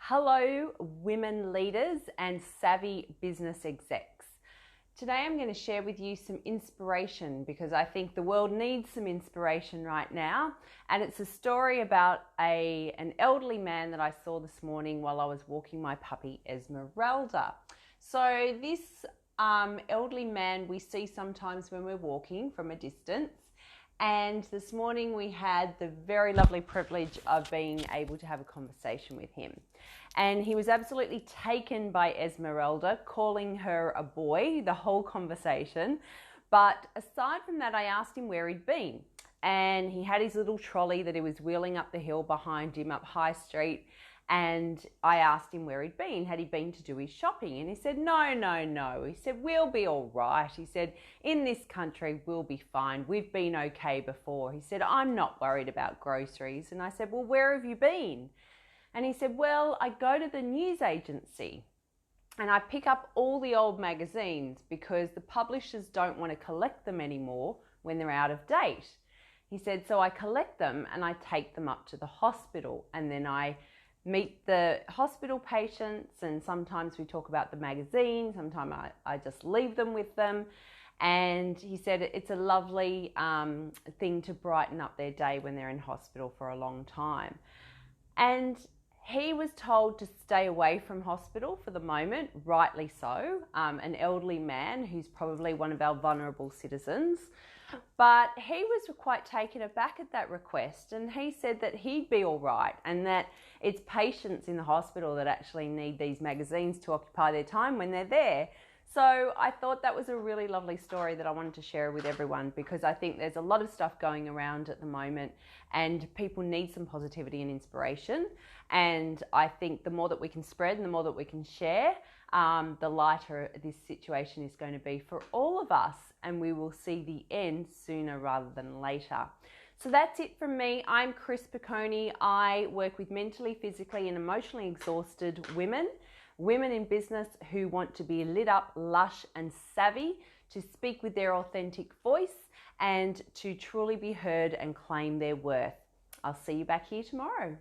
Hello, women leaders and savvy business execs. Today I'm going to share with you some inspiration because I think the world needs some inspiration right now. And it's a story about an elderly man that I saw this morning while I was walking my puppy Esmeralda. So this elderly man we see sometimes when we're walking from a distance. And this morning we had the very lovely privilege of being able to have a conversation with him. And he was absolutely taken by Esmeralda, calling her a boy the whole conversation. But aside from that, I asked him where he'd been. And he had his little trolley that he was wheeling up the hill behind him up High Street. And I asked him where he'd been. Had he been to do his shopping? And he said, no. He said, we'll be all right. He said, in this country, we'll be fine. We've been okay before. He said, I'm not worried about groceries. And I said, well, where have you been? And he said, well, I go to the news agency and I pick up all the old magazines because the publishers don't want to collect them anymore when they're out of date. He said, so I collect them and I take them up to the hospital, and then I meet the hospital patients, and sometimes we talk about the magazine, sometimes I just leave them with them. And he said it's a lovely thing to brighten up their day when they're in hospital for a long time. And he was told to stay away from hospital for the moment, rightly so, an elderly man who's probably one of our vulnerable citizens. But he was quite taken aback at that request, and he said that he'd be all right and that it's patients in the hospital that actually need these magazines to occupy their time when they're there. So I thought that was a really lovely story that I wanted to share with everyone, because I think there's a lot of stuff going around at the moment and people need some positivity and inspiration. And I think the more that we can spread and the more that we can share, the lighter this situation is going to be for all of us, and we will see the end sooner rather than later. So that's it from me. I'm Chris Piccone. I work with mentally, physically and emotionally exhausted women in business who want to be lit up, lush and savvy, to speak with their authentic voice and to truly be heard and claim their worth. I'll see you back here tomorrow.